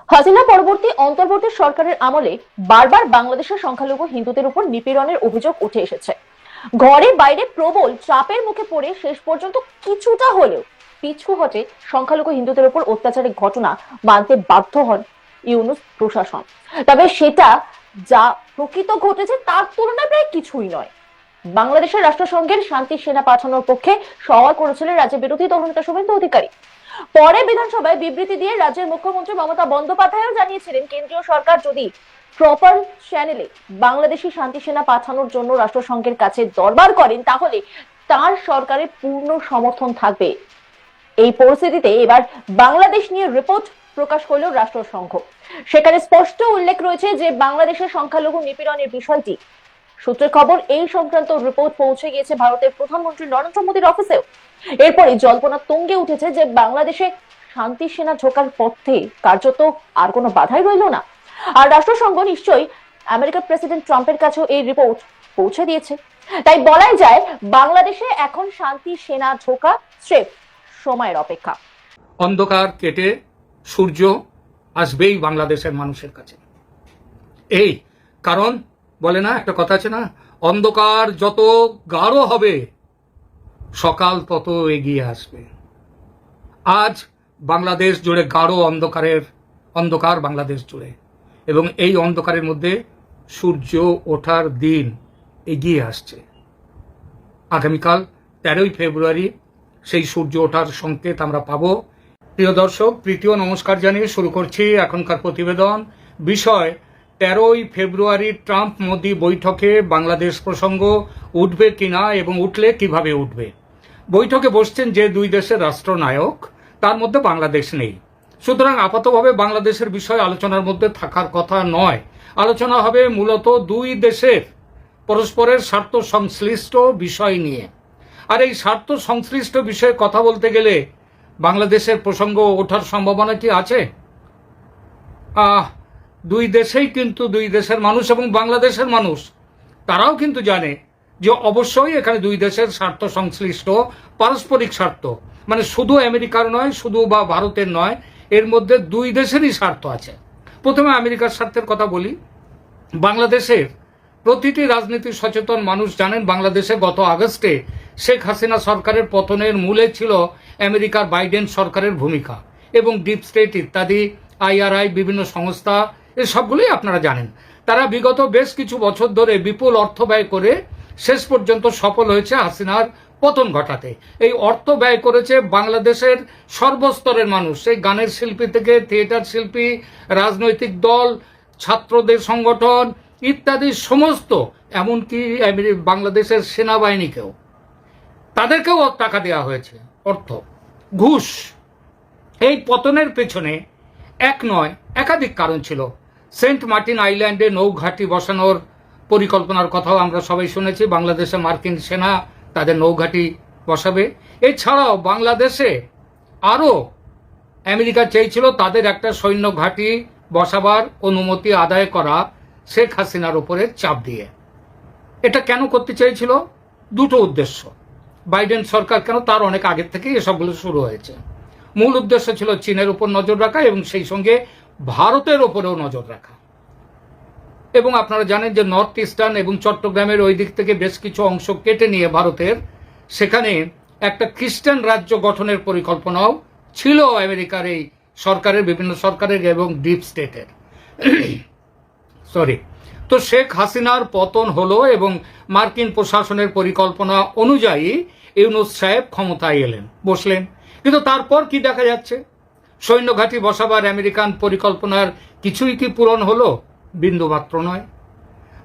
হাসিনা পরবর্তী অন্তর্বর্তী সরকারের আমলে বারবার বাংলাদেশের সংখ্যালঘু হিন্দুদের উপর নিপীড়নের অভিযোগ উঠে এসেছে। ঘরে বাইরে প্রবল চাপের মুখে পড়ে শেষ পর্যন্ত কিছুটা হলেও পিছু হটে সংখ্যালঘু হিন্দুদের উপর অত্যাচারের ঘটনা মানতে বাধ্য হন ইউনূস প্রশাসন। তবে সেটা যা প্রকৃত ঘটেছে তার তুলনায় প্রায় কিছুই নয়। বাংলাদেশের রাষ্ট্রসংঘের শান্তি সেনা পাঠানোর পক্ষে সওয়াল করেছিলেন রাজ্যের বিরোধী দলনেতা শুভেন্দু অধিকারী। পরে বিধানসভায় বিবৃতি দিয়ে রাজ্যের মুখ্যমন্ত্রী মমতা বন্দ্যোপাধ্যায়ও জানিয়েছিলেন, কেন্দ্রীয় সরকার যদি প্রপার চ্যানেলে বাংলাদেশি শান্তি সেনা পাঠানোর জন্য রাষ্ট্রসংঘের কাছে দরবার করেন তাহলে তার সরকারের পূর্ণ সমর্থন থাকবে। এই পরিস্থিতিতে এবার বাংলাদেশ নিয়ে রিপোর্ট প্রকাশ করল রাষ্ট্রসংঘ। সেখানে স্পষ্ট উল্লেখ রয়েছে যে বাংলাদেশের সংখ্যালঘু নিপীড়নের বিষয়টি সূত্রের খবর এই সংক্রান্ত রিপোর্ট পৌঁছে গিয়েছে ভারতের প্রধানমন্ত্রী নরেন্দ্র মোদীর অফিসেও। এরপরে জল্পনা তুঙ্গে উঠেছে যে বাংলাদেশে শান্তি সেনা ঢোকার পথে কার্যত আর কোনো বাধাই রইল না। আর রাষ্ট্রসংঘ নিশ্চয়ই আমেরিকার প্রেসিডেন্ট ট্রাম্পের কাছেও এই রিপোর্ট পৌঁছে দিয়েছে। তাই বলাই যায় বাংলাদেশে এখন শান্তি সেনা ঢোকা স্রেফ সময়ের অপেক্ষা। অন্ধকার কেটে সূর্য আসবেই বাংলাদেশের মানুষের কাছে। এই কারণ বলে না, একটা কথা আছে না, অন্ধকার যত গাঢ় হবে সকাল তত এগিয়ে আসবে। আজ বাংলাদেশ জুড়ে গাঢ় অন্ধকার বাংলাদেশ জুড়ে, এবং এই অন্ধকারের মধ্যে সূর্য ওঠার দিন এগিয়ে আসছে। আগামীকাল 13ই ফেব্রুয়ারি সেই সূর্য ওঠার সংকেত আমরা পাবো। প্রিয় দর্শক, প্রীতীয় নমস্কার জানিয়ে শুরু করছি এখনকার প্রতিবেদন। বিষয় 13ই ফেব্রুয়ারি ট্রাম্প মোদি বৈঠকে বাংলাদেশ প্রসঙ্গ উঠবে কিনা এবং উঠলে কিভাবে উঠবে। বৈঠকে বসছেন যে দুই দেশের রাষ্ট্রনায়ক, তার মধ্যে বাংলাদেশ নেই। সুতরাং আপাতভাবে বাংলাদেশের বিষয় আলোচনার মধ্যে থাকার কথা নয়। আলোচনা হবে মূলত দুই দেশের পরস্পরের স্বার্থ সংশ্লিষ্ট বিষয় নিয়ে। আর এই স্বার্থ সংশ্লিষ্ট বিষয়ে কথা বলতে গেলে বাংলাদেশের প্রসঙ্গ ওঠার সম্ভাবনা কি আছে? দুই দেশেই কিন্তু দুই দেশের মানুষ এবং বাংলাদেশের মানুষ তারাও কিন্তু জানে যে অবশ্যই এখানে দুই দেশের স্বার্থ সংশ্লিষ্ট, পারস্পরিক স্বার্থ, মানে শুধু আমেরিকার নয়, শুধু বা ভারতের নয়, এর মধ্যে দুই দেশেরই স্বার্থ আছে। প্রথমে আমেরিকার স্বার্থের কথা বলি। বাংলাদেশের প্রতিটি রাজনীতি সচেতন মানুষ জানেন বাংলাদেশে গত আগস্টে শেখ হাসিনা সরকারের পতনের মূলে ছিল আমেরিকার বাইডেন সরকারের ভূমিকা, এবং ডিপ স্টেট ইত্যাদি IRI বিভিন্ন সংস্থা, এ সবগুলোই আপনারা জানেন। তারা বিগত বেশ কিছু বছর ধরে বিপুল অর্থ ব্যয় করে শেষ পর্যন্ত সফল হয়েছে হাসিনার পতন ঘটাতে। এই অর্থ ব্যয় করেছে বাংলাদেশের সর্বস্তরের মানুষ, সেই গানের শিল্পী থেকে থিয়েটার শিল্পী, রাজনৈতিক দল, ছাত্রদের সংগঠন ইত্যাদি সমস্ত, এমনকি বাংলাদেশের সেনাবাহিনীকেও, তাদেরকেও টাকা দেওয়া হয়েছে, অর্থ, ঘুষ। এই পতনের পেছনে এক নয় একাধিক কারণ ছিল। সেন্ট মার্টিন আইল্যান্ডে নৌঘাঁটি বসানোর পরিকল্পনার কথাও আমরা সবাই শুনেছি। বাংলাদেশে মার্কিন সেনা তাদের নৌঘাঁটি বসাবে। এছাড়াও বাংলাদেশে আরও আমেরিকা চেয়েছিল তাদের একটা সৈন্য ঘাঁটি বসাবার অনুমতি আদায় করা শেখ হাসিনার উপরে চাপ দিয়ে। এটা কেন করতে চেয়েছিল? দুটো উদ্দেশ্য। বাইডেন সরকার কেন, তার অনেক আগের থেকেই এসবগুলো শুরু হয়েছে। মূল উদ্দেশ্য ছিল চীনের উপর নজর রাখা এবং সেই সঙ্গে ভারতের ওপরেও নজর রাখা। এবং আপনারা জানেন যে নর্থ ইস্টার্ন এবং চট্টগ্রামের ওই দিক থেকে বেশ কিছু অংশ কেটে নিয়ে ভারতের সেখানে একটা খ্রিস্টান রাজ্য গঠনের পরিকল্পনাও ছিল আমেরিকার এই সরকারের, বিভিন্ন সরকারের এবং ডিপ স্টেটের। তো শেখ হাসিনার পতন হলো এবং মার্কিন প্রশাসনের পরিকল্পনা অনুযায়ী ইউনূস সাহেব ক্ষমতায় এলেন, বসলেন। কিন্তু তারপর কি দেখা যাচ্ছে? সৈন্য ঘাঁটি বসাবার আমেরিকান পরিকল্পনার কিছুই কি পূরণ হলো? বিন্দুমাত্র নয়,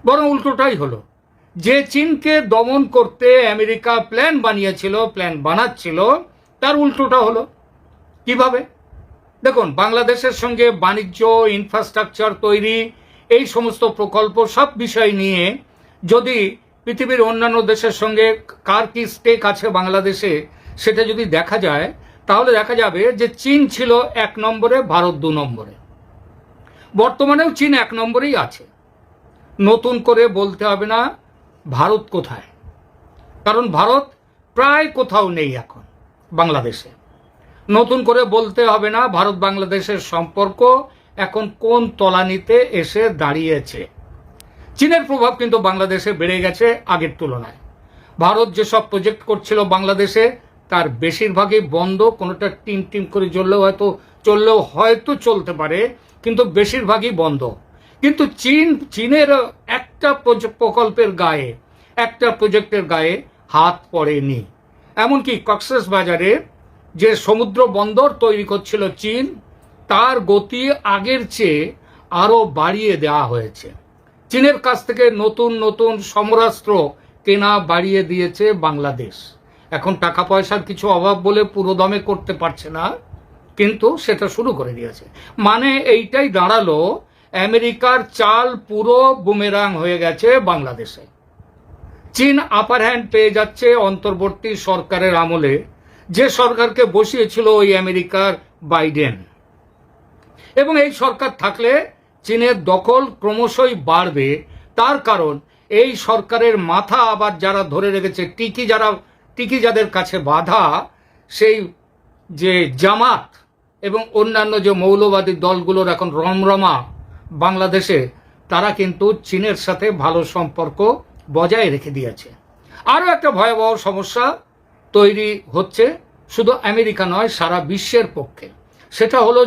বরং উল্টোটাই হলো। যে চীনকে দমন করতে আমেরিকা প্ল্যান বানিয়েছিল, প্ল্যান বানাচ্ছিল, তার উল্টোটা হলো। কিভাবে? দেখুন, বাংলাদেশের সঙ্গে বাণিজ্য, ইনফ্রাস্ট্রাকচার তৈরি, এই সমস্ত প্রকল্প, সব বিষয় নিয়ে যদি পৃথিবীর অন্যান্য দেশের সঙ্গে কার কি স্টেক আছে বাংলাদেশে, সেটা যদি দেখা যায়, তাহলে দেখা যাবে যে চীন ছিল 1 নম্বরে, ভারত 2 নম্বরে। বর্তমানেও চীন 1 নম্বরেই আছে। নতুন করে বলতে হবে না ভারত কোথায়, কারণ ভারত প্রায় কোথাও নেই এখন বাংলাদেশে। নতুন করে বলতে হবে না ভারত বাংলাদেশের সম্পর্ক এখন কোন তলানিতে এসে দাঁড়িয়েছে। চীনের প্রভাব কিন্তু বাংলাদেশে বেড়ে গেছে আগের তুলনায়। ভারত যেসব প্রজেক্ট করছিল বাংলাদেশে তার বেশিরভাগই বন্ধ, কোনোটা টিম টিম করে চললেও হয়তো চলতে পারে, কিন্তু বেশিরভাগই বন্ধ। কিন্তু চীনের একটা প্রকল্পের গায়ে, একটা প্রজেক্টের গায়ে হাত পড়েনি। এমনকি কক্সবাজারে যে সমুদ্র বন্দর তৈরি করছিল চীন, তার গতি আগের চেয়ে আরো বাড়িয়ে দেওয়া হয়েছে। চীনের কাছ থেকে নতুন নতুন সমরাস্ত্র কেনা বাড়িয়ে দিয়েছে বাংলাদেশ। এখন টাকা পয়সার কিছু অভাব বলে পুরো দমে করতে পারছে না, কিন্তু সেটা শুরু করে দিয়েছে। মানে এইটাই দাঁড়ালো আমেরিকার চাল পুরো বুমেরাং হয়ে গেছে বাংলাদেশে। চীন আপার হ্যান্ড পেয়ে যাচ্ছে অন্তর্বর্তী সরকারের আমলে, যে সরকারকে বসিয়েছিল ওই আমেরিকার বাইডেন। এবং এই সরকার থাকলে চীনের দখল ক্রমশই বাড়বে। তার কারণ এই সরকারের মাথা আবার যারা ধরে রেখেছে, টিকি যাদের কাছে বাধা, সেই যে জামাত এবং অন্যান্য যে মৌলবাদী দলগুলোর এখন রমরমা বাংলাদেশে, তারা কিন্তু চীনের সাথে ভালো সম্পর্ক বজায় রেখে দিয়েছে। আরও একটা ভয়াবহ সমস্যা তৈরি হচ্ছে, শুধু আমেরিকা নয় সারা বিশ্বের পক্ষে। সেটা হলো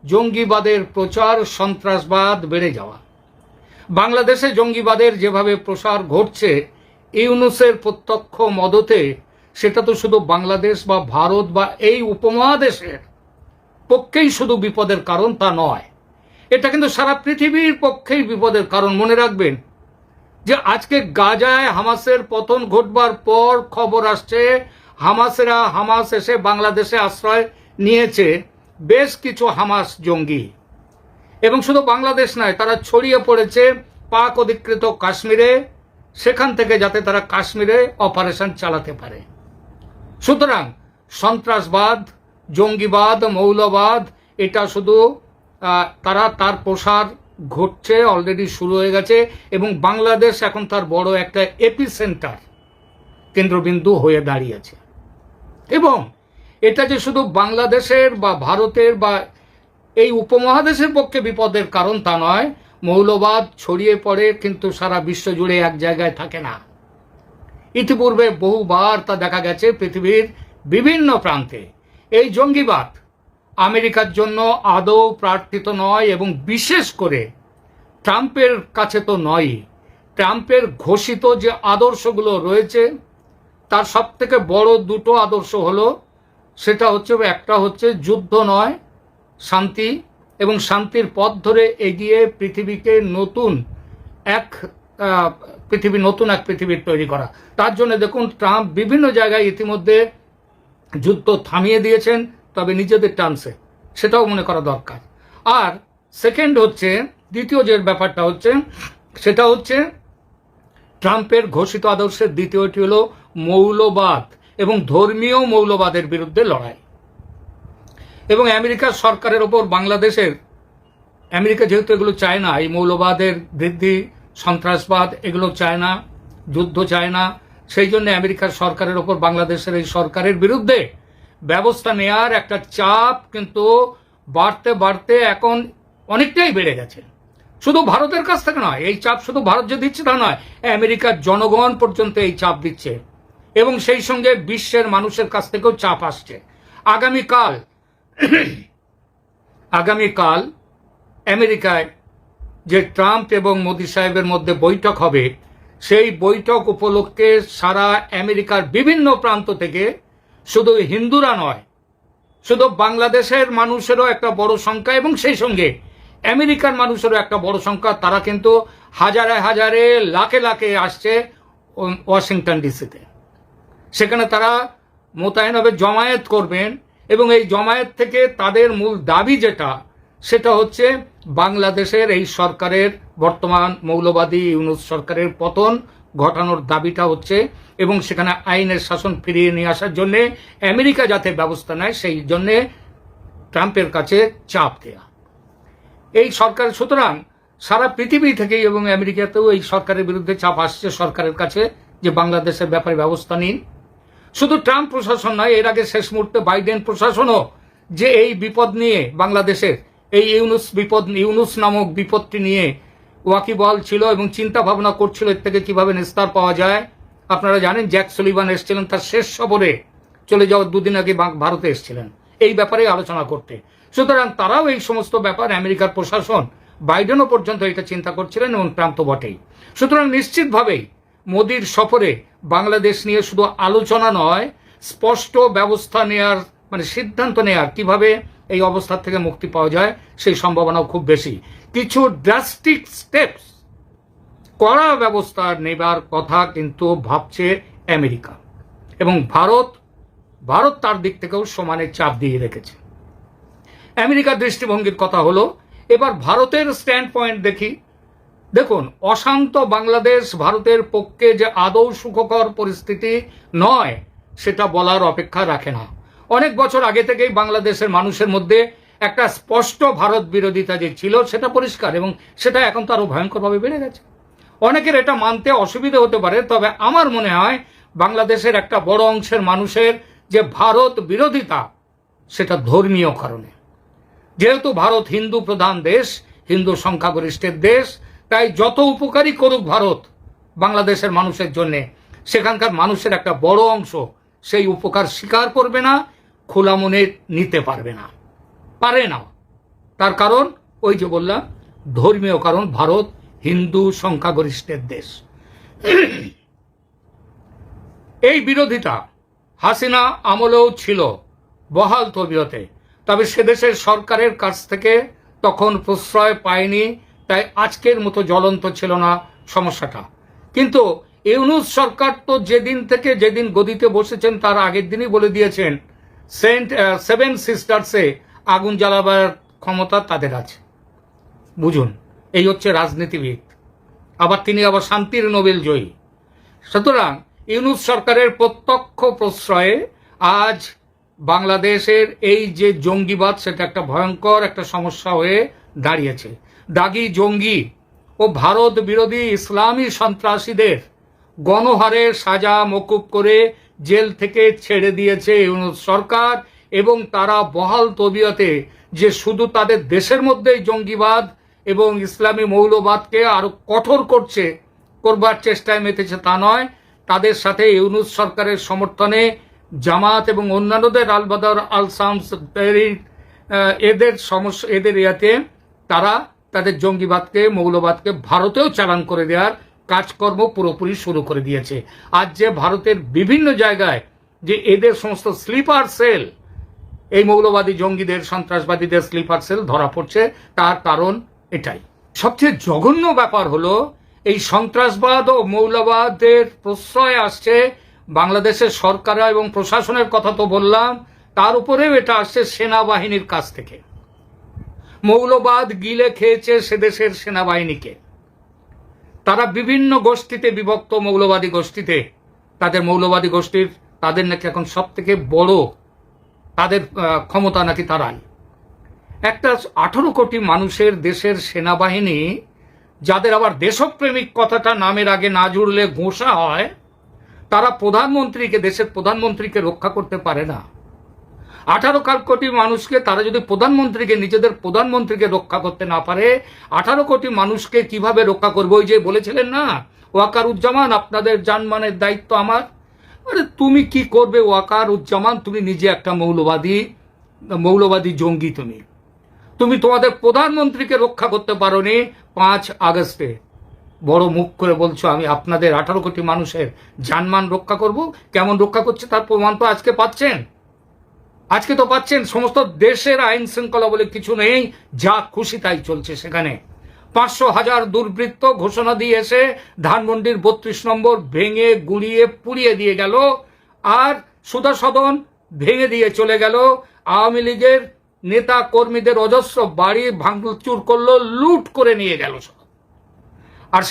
জঙ্গিবাদের প্রচার, সন্ত্রাসবাদ বেড়ে যাওয়া। বাংলাদেশে জঙ্গিবাদের যেভাবে প্রসার ঘটছে ইউনূসের প্রত্যক্ষ মদতে, সেটা তো শুধু বাংলাদেশ বা ভারত বা এই উপমহাদেশের পক্ষেই শুধু বিপদের কারণ তা নয়, এটা কিন্তু সারা পৃথিবীর পক্ষেই বিপদের কারণ। মনে রাখবেন যে আজকে গাজায় হামাসের পতন ঘটবার পর খবর আসছে হামাস এসে বাংলাদেশে আশ্রয় নিয়েছে বেশ কিছু হামাস জঙ্গি। এবং শুধু বাংলাদেশ নয়, তারা ছড়িয়ে পড়েছে পাক অধিকৃত কাশ্মীরে, সেখান থেকে যাতে তারা কাশ্মীরে অপারেশন চালাতে পারে। সুতরাং সন্ত্রাসবাদ, জঙ্গিবাদ, মৌলবাদ, এটা শুধু তার প্রসার ঘটছে, অলরেডি শুরু হয়ে গেছে। এবং বাংলাদেশ এখন তার বড় একটা এপিসেন্টার, কেন্দ্রবিন্দু হয়ে দাঁড়িয়েছে। এবং এটা যে শুধু বাংলাদেশের বা ভারতের বা এই উপমহাদেশের পক্ষে বিপদের কারণ তা নয়, মৌলবাদ ছড়িয়ে পড়ে কিন্তু সারা বিশ্ব জুড়ে এক জায়গায় থাকে না। ইতিপূর্বে বহুবার তা দেখা গেছে পৃথিবীর বিভিন্ন প্রান্তে। এই জঙ্গিবাদ আমেরিকার জন্য আদৌ প্রার্থিত নয়, এবং বিশেষ করে ট্রাম্পের কাছে তো নয়ই। ট্রাম্পের ঘোষিত যে আদর্শগুলো রয়েছে তার সব থেকে বড় দুটো আদর্শ হলো, সেটা হচ্ছে, একটা হচ্ছে যুদ্ধ নয় শান্তি, এবং শান্তির পথ ধরে এগিয়ে পৃথিবীকে নতুন এক পৃথিবীর তৈরি করা। তার জন্য দেখুন ট্রাম্প বিভিন্ন জায়গায় ইতিমধ্যে যুদ্ধ থামিয়ে দিয়েছেন, তবে নিজেদের টার্মসে, সেটাও মনে করা দরকার। আর সেকেন্ড হচ্ছে, দ্বিতীয় যে ব্যাপারটা হচ্ছে, সেটা হচ্ছে ট্রাম্পের ঘোষিত আদর্শের দ্বিতীয়টি হলো মৌলবাদ এবং ধর্মীয় মৌলবাদের বিরুদ্ধে লড়াই। এবং আমেরিকার সরকারের ওপর আমেরিকা যেহেতু এগুলো চায় না, এই মৌলবাদের বৃদ্ধি, সন্ত্রাসবাদ এগুলো চায় না, যুদ্ধ চায় না, সেই জন্য আমেরিকার সরকারের ওপর বাংলাদেশের এই সরকারের বিরুদ্ধে ব্যবস্থা নেয়ার একটা চাপ কিন্তু বাড়তে বাড়তে এখন অনেকটাই বেড়ে গেছে। শুধু ভারতের কাছ থেকে নয়, এই চাপ শুধু ভারত যে দিচ্ছে তা নয়, আমেরিকার জনগণ পর্যন্ত এই চাপ দিচ্ছে, এবং সেই সঙ্গে বিশ্বের মানুষের কাছ থেকেও চাপ আসছে। আগামীকাল আমেরিকায় যে ট্রাম্প এবং মোদি সাহেবের মধ্যে বৈঠক হবে, সেই বৈঠক উপলক্ষে সারা আমেরিকার বিভিন্ন প্রান্ত থেকে শুধু হিন্দুরা নয়, শুধু বাংলাদেশের মানুষেরও একটা বড় সংখ্যা, এবং সেই সঙ্গে আমেরিকার মানুষেরও একটা বড় সংখ্যা, তারা কিন্তু হাজারে হাজারে লাখে লাখে আসছে ওয়াশিংটন ডিসিতে। সেখানে তারা মোতায়েন হবে, জমায়েত করবেন, এবং এই জমায়েত থেকে তাদের মূল দাবি সেটা হচ্ছে বাংলাদেশের এই সরকারের, বর্তমান মৌলবাদী ইউনূস সরকারের পতন ঘটানোর দাবিটা হচ্ছে, এবং সেখানে আইনের শাসন ফিরিয়ে নিয়ে আসার জন্য আমেরিকা যাতে ব্যবস্থা নেয়, সেই জন্য ট্রাম্পের কাছে চাপ দেয়া এই সরকার। সুতরাং সারা পৃথিবী থেকে এবং আমেরিকাতেও এই সরকারের বিরুদ্ধে চাপ আসছে সরকারের কাছে, যে বাংলাদেশের ব্যাপারে ব্যবস্থা নিন। শুধু ট্রাম্প প্রশাসন নয়, এর আগে শেষ মুহূর্তে বাইডেন প্রশাসনও যে এই বিপদ নিয়ে বাংলাদেশের এই ইউনুস নামক বিপদটি নিয়ে ওয়াকিবহাল ছিল এবং চিন্তা ভাবনা করছিল এর থেকে কিভাবে নিস্তার পাওয়া যায়। আপনারা জানেন জ্যাক সুলিভান এসেছিলেন তার শেষ সফরে, চলে যাওয়ার দুদিন আগে ভারতে এসেছিলেন এই ব্যাপারে আলোচনা করতে। সুতরাং তারাও এই সমস্ত ব্যাপার, আমেরিকার প্রশাসন, বাইডেনও পর্যন্ত এটা চিন্তা করছিলেন এবং ট্রাম্প তো বটেই। সুতরাং নিশ্চিতভাবেই মোদির সফরে বাংলাদেশ নিয়ে শুধু আলোচনা নয়, স্পষ্ট ব্যবস্থা নেয়ার মানে সিদ্ধান্ত নেয়ার কিভাবে এই অবস্থা থেকে মুক্তি পাওয়া যায় সেই সম্ভাবনাও খুব বেশি। কিছু ড্রাস্টিক স্টেপস, কড়া ব্যবস্থা নেবার কথা কিন্তু ভাবছে আমেরিকা, এবং ভারত তার দিক থেকেও সমানে চাপ দিয়ে রেখেছে। আমেরিকার দৃষ্টিভঙ্গির কথা হলো, এবার ভারতের স্ট্যান্ড পয়েন্ট দেখি। দেখুন, অশান্ত বাংলাদেশ ভারতের পক্ষে যে আদৌ সুখকর পরিস্থিতি নয় সেটা বলার অপেক্ষা রাখে না। অনেক বছর আগে থেকেই বাংলাদেশের মানুষের মধ্যে একটা স্পষ্ট ভারত বিরোধিতা যে ছিল সেটা পরিষ্কার, এবং সেটা এখন তো আরো ভয়ঙ্করভাবে বেড়ে গেছে। অনেকের এটা মানতে অসুবিধা হতে পারে, তবে আমার মনে হয় বাংলাদেশের একটা বড় অংশের মানুষের যে ভারত বিরোধিতা সেটা ধর্মীয় কারণে। যেহেতু ভারত হিন্দু প্রধান দেশ, হিন্দু সংখ্যাগরিষ্ঠের দেশ, তাই যত উপকারী করুক ভারত বাংলাদেশের মানুষের জন্য, সেখানকার মানুষের একটা বড় অংশ সেই উপকার স্বীকার করবে না, খোলা মনে নিতে পারবে না, পারে না। তার কারণ ওই যে বললাম, ধর্মীয় কারণ। ভারত হিন্দু সংখ্যাগরিষ্ঠের দেশ। এই বিরোধিতা হাসিনা আমলেও ছিল বহাল তবিয়তে, তবে সেদেশের সরকারের কাছ থেকে তখন প্রশ্রয় পায়নি, তাই আজকের মতো জ্বলন্ত ছিল না সমস্যাটা। কিন্তু ইউনূস সরকার তো যেদিন গদিতে বসেছেন তার আগের দিনই বলে দিয়েছেন সেভেন সিস্টার্সে আগুন জ্বালাবার ক্ষমতা তাদের আছে। বুঝুন, এই হচ্ছে রাজনীতিবিদ, আবার তিনি শান্তির নোবেল জয়ী। সুতরাং ইউনূস সরকারের প্রত্যক্ষ প্রশ্রয়ে আজ বাংলাদেশের এই যে জঙ্গিবাদ সেটা একটা ভয়ঙ্কর একটা সমস্যা হয়ে দাঁড়িয়েছে। দাগি জঙ্গি ও ভারত বিরোধী ইসলামী সন্ত্রাসীদের গণহারে সাজা মকুব করে জেল থেকে ছেড়ে দিয়েছে ইউনূস সরকার, এবং তারা বহাল তবিয়তে যে শুধু তাদের দেশের মধ্যেই জঙ্গিবাদ এবং ইসলামী মৌলবাদকে আরো কঠোর করবার চেষ্টায় মেতেছে তা নয়, তাদের সাথে ইউনূস সরকারের সমর্থনে জামাত এবং অন্যান্যদের আল বদর আল শামস এদের ইয়াতে তারা তাদের জঙ্গিবাদকে মৌলবাদকে ভারতেও চালান করে দেওয়ার কাজকর্ম পুরোপুরি শুরু করে দিয়েছে। আজ যে ভারতের বিভিন্ন জায়গায় যে এদের সমস্ত স্লিপার সেল, এই মৌলবাদী জঙ্গিদের সন্ত্রাসবাদীদের স্লিপার সেল ধরা পড়ছে, তার কারণ এটাই। সবচেয়ে জঘন্য ব্যাপার হলো, এই সন্ত্রাসবাদ ও মৌলবাদের প্রশ্রয় আসছে বাংলাদেশের সরকার এবং প্রশাসনের কথা তো বললাম, তার উপরেও এটা আসছে সেনাবাহিনীর কাছ থেকে। মৌলবাদ গিলে খেয়েছে সেদেশের সেনাবাহিনীকে। তারা বিভিন্ন গোষ্ঠীতে বিভক্ত, মৌলবাদী গোষ্ঠীতে, তাদের নাকি এখন সব থেকে বড়, তাদের ক্ষমতা নাকি তারাই। একটা 18 কোটি মানুষের দেশের সেনাবাহিনী, যাদের আবার দেশপ্রেমিক কথাটা নামের আগে না জুড়লে ঘোষা হয়, তারা দেশের প্রধানমন্ত্রীকে রক্ষা করতে পারে না। 18 কোটি মানুষকে তারা যদি নিজেদের প্রধানমন্ত্রীকে রক্ষা করতে না পারে, 18 কোটি মানুষকে কিভাবে রক্ষা করবে? ওই যে বলেছিলেন না ওয়াকারুজ্জামান, আপনাদের জানমানের দায়িত্ব আমার। আরে তুমি কি করবে ওয়াকারুজ্জামান? তুমি নিজে একটা মৌলবাদী জঙ্গি। তুমি তোমাদের প্রধানমন্ত্রীকে রক্ষা করতে পারোনি 5 আগস্টে। বড় মুখ করে বলছো আমি আপনাদের 18 কোটি মানুষের জানমান রক্ষা করব। কেমন রক্ষা করছে তার প্রমাণ তো আজকে পাচ্ছেন। সমস্ত দেশের আইন শৃঙ্খলা বলে কিছু নেই, যা খুশি তাই চলছে সেখানে। 500,000 দুর্বৃত্ত ঘোষণা দিয়ে এসে ধানমন্ডির 32 নম্বর ভেঙে গুড়িয়ে পুড়িয়ে দিয়ে গেল, আর সুধা সদন ভেঙে দিয়ে চলে গেল। আওয়ামী লীগের নেতা কর্মীদের অজস্র বাড়ি ভাঙচুর করলো, লুট করে নিয়ে গেল সব। আর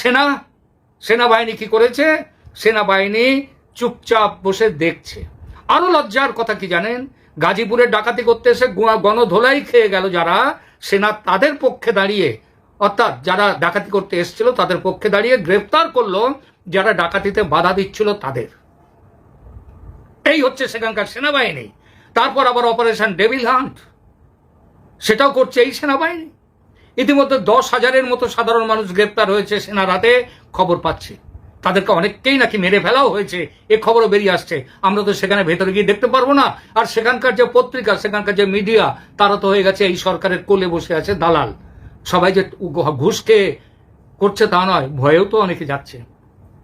সেনাবাহিনী কি করেছে? সেনাবাহিনী চুপচাপ বসে দেখছে। আরো লজ্জার কথা কি জানেন? গাজীপুরে ডাকাতি করতে এসে গণধোলাই খেয়ে গেল যারা, সেনা তাদের পক্ষে দাঁড়িয়ে, অর্থাৎ যারা ডাকাতি করতে এসেছিল তাদের পক্ষে দাঁড়িয়ে গ্রেফতার করলো যারা ডাকাতিতে বাধা দিচ্ছিল তাদের। এই হচ্ছে সেখানকার সেনাবাহিনী। তারপর আবার অপারেশন ডেভিল হান্ট, সেটাও করছে এই সেনাবাহিনী। ইতিমধ্যে 10,000-এর মতো সাধারণ মানুষ গ্রেপ্তার হয়েছে সেনার হাতে, খবর পাচ্ছি। তাদেরকে অনেককেই নাকি মেরে ফেলাও হয়েছে, এ খবরও বেরিয়ে আসছে। আমরা তো সেখানে ভেতরে গিয়ে দেখতে পারবো না। আর সেখানকার যে পত্রিকা, সেখানকার যে মিডিয়া, তারা তো হয়ে গেছে এই সরকারের কোলে বসে আছে দালাল। সবাই যে ঘুষ খেয়ে করছে তা নয়, ভয়েও তো অনেকে যাচ্ছে।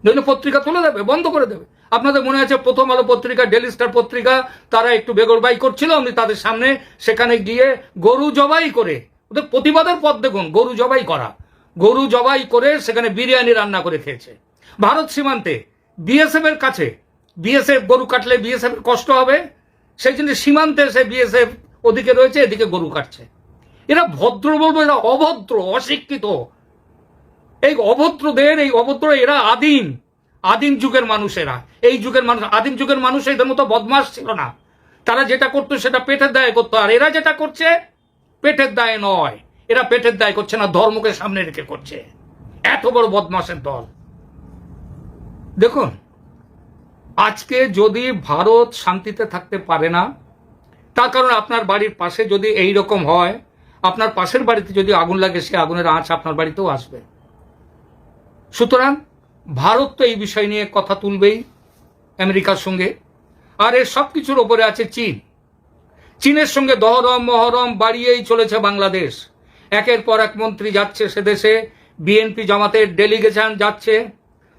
নইলে পত্রিকা তুলে দেবে, বন্ধ করে দেবে। আপনাদের মনে আছে প্রথম আলো পত্রিকা, ডেলি স্টার পত্রিকা, তারা একটু বেগরবাই করছিল, আমি তাদের সামনে সেখানে গিয়ে গরু জবাই করে, ওদের প্রতিবাদের পথ দেখুন, গরু জবাই করা, গরু জবাই করে সেখানে বিরিয়ানি রান্না করে খেয়েছে। ভারত সীমান্তে বিএসএফ এর কাছে, বিএসএফ গরু কাটলে বিএসএফ এর কষ্ট হবে, সেই জন্য সীমান্তে এসে বিএসএফ ওদিকে রয়েছে, এদিকে গরু কাটছে। এরা ভদ্র বলবো, এরা অভদ্র, অশিক্ষিত। এই অভদ্রদের, এই অভদ্র, এরা আদিম যুগের মানুষেরা। এই যুগের মানুষ, আদিম যুগের মানুষ এদের মতো বদমাশ ছিল না। তারা যেটা করতো সেটা পেটের দায়ে করতো, আর এরা যেটা করছে পেটের দায়ে নয়। এরা পেটের দায়ে করছে না, ধর্মকে সামনে রেখে করছে। এত বড় বদমাশের দল। দেখুন, আজকে যদি ভারত শান্তিতে থাকতে পারে না, তার কারণ আপনার বাড়ির পাশে যদি এই রকম হয়, আপনার পাশের বাড়িতে যদি আগুন লাগে, সে আগুনের আঁচ আপনার বাড়িতেও আসবে। সুতরাং ভারত তো এই বিষয় নিয়ে কথা তুলবেই আমেরিকার সঙ্গে। আর এর সব কিছুর ওপরে আছে চীন। চীনের সঙ্গে দহরম মহরম বাড়িয়েই চলেছে বাংলাদেশ। একের পর এক মন্ত্রী যাচ্ছে সে দেশে, বিএনপি জামাতের ডেলিগেশন যাচ্ছে।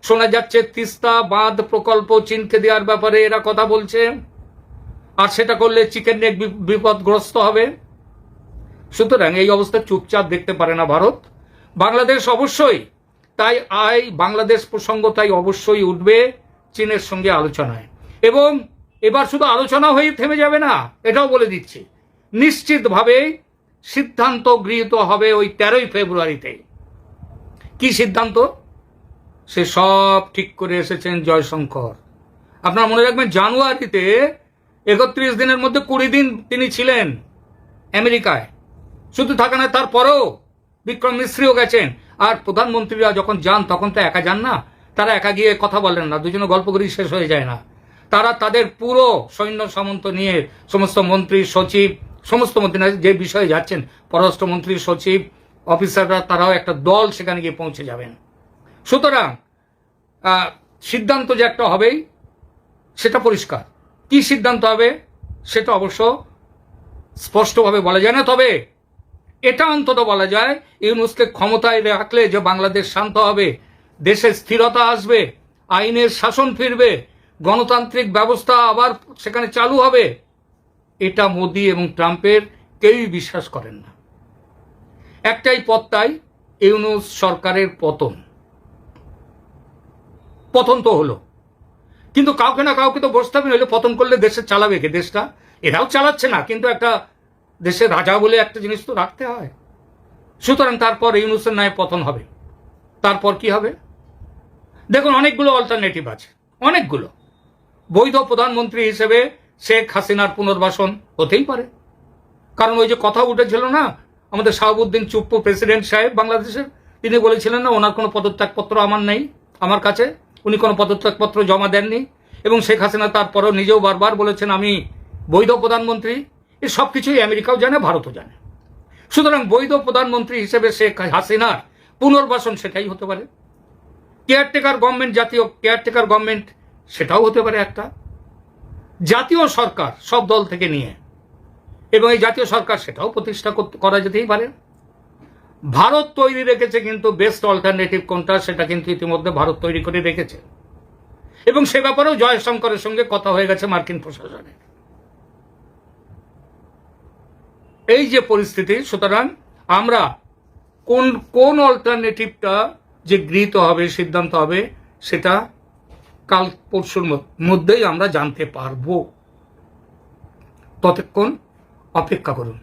শোনা যাচ্ছে তিস্তা বাঁধ প্রকল্প চীনকে দেওয়ার ব্যাপারে এরা কথা বলছে, আর সেটা করলে চিকেন নেক বিপদগ্রস্ত হবে। সুতরাং এই অবস্থা চুপচাপ দেখতে পারে না ভারত। বাংলাদেশ অবশ্যই, তাই বাংলাদেশ প্রসঙ্গ তাই অবশ্যই উঠবে চীনের সঙ্গে আলোচনায়। এবং এবার শুধু আলোচনা হয়ে থেমে যাবে না, এটাও বলে দিচ্ছি, নিশ্চিতভাবে সিদ্ধান্ত গৃহীত হবে ওই 13ই ফেব্রুয়ারিতে। কি সিদ্ধান্ত? সে সব ঠিক করে এসেছেন জয়শঙ্কর। আপনারা মনে রাখবেন, জানুয়ারিতে 31 দিনের মধ্যে 20 দিন তিনি ছিলেন আমেরিকায়। শুধু থাকা না, তারপরেও বিক্রম মিশ্রিও গেছেন। আর প্রধানমন্ত্রীরা যখন যান তখন তো একা যান না, তারা একা গিয়ে কথা বলেন না, দুজনে গল্প করেই শেষ হয়ে যায় না। তারা তাদের পুরো সৈন্য সামন্ত নিয়ে, সমস্ত মন্ত্রী সচিব, সমস্ত মন্ত্রী যে বিষয়ে যাচ্ছেন, পররাষ্ট্রমন্ত্রী সচিব অফিসাররা, তারাও একটা দল সেখানে গিয়ে পৌঁছে যাবেন। সুতরাং সিদ্ধান্ত যে একটা হবেই সেটা পরিষ্কার। কি সিদ্ধান্ত হবে সেটা অবশ্য স্পষ্টভাবে বলা যায় না, তবে এটা অন্তত বলা যায়, ইউনূসকে ক্ষমতায় রাখলে যে বাংলাদেশ শান্ত হবে, দেশে স্থিরতা আসবে, আইনের শাসন ফিরবে, গণতান্ত্রিক ব্যবস্থা আবার সেখানে চালু হবে, এটা মোদি এবং ট্রাম্পের কেউই বিশ্বাস করেন না। একটাই পথ, তাই ইউনূস সরকারের পতন। পতন তো হলো, কিন্তু কাউকে না কাউকে তো বসতে হবে, নইলে পতন করলে দেশে চালাবে কে? দেশটা এরাও চালাচ্ছে না, কিন্তু একটা দেশের রাজা বলে একটা জিনিস তো রাখতে হয়। সুতরাং তারপর ইউনূসের ন্যায় পতন হবে। তারপর কি হবে দেখুন, অনেকগুলো অল্টারনেটিভ আছে, অনেকগুলো। বৈধ প্রধানমন্ত্রী হিসেবে শেখ হাসিনার পুনর্বাসন হতেই পারে, কারণ ওই যে কথা উঠেছিল না, আমাদের শাহাবুদ্দিন চুপ্পু প্রেসিডেন্ট সাহেব বাংলাদেশের, তিনি বলেছিলেন না ওনার কোনো পদত্যাগপত্র আমার নেই, আমার কাছে, উনি কোনো পদত্যাগপত্র জমা দেননি। এবং শেখ হাসিনা তারপরও নিজেও বারবার বলেছেন আমি বৈধ প্রধানমন্ত্রী। এই সব কিছুই আমেরিকাও জানে, ভারতও জানে। সুতরাং বৈধ প্রধানমন্ত্রী হিসেবে শেখ হাসিনার পুনর্বাসন সেটাই হতে পারে। কেয়ারটেকার গভর্নমেন্ট, জাতীয় কেয়ারটেকার গভর্নমেন্ট, সেটাও হতে পারে একটা জাতীয় সরকার, সব দল থেকে নিয়ে, এবং এই জাতীয় সরকার সেটাও প্রতিষ্ঠা করা যেতেই পারে। ভারত তৈরি রেখেছে কিন্তু বেস্ট অল্টারনেটিভ কোনটা, সেটা কিন্তু ইতিমধ্যে ভারত তৈরি করে রেখেছে, এবং সে ব্যাপারেও জয়শঙ্করের সঙ্গে কথা হয়ে গেছে মার্কিন প্রশাসনের। এই যে পরিস্থিতি, সুতরাং আমরা কোন অল্টারনেটিভটা যে গৃহীত হবে, সিদ্ধান্ত হবে, সেটা কাল পরশুর মধ্যেই আমরা জানতে পারবো। ততক্ষণ অপেক্ষা করুন।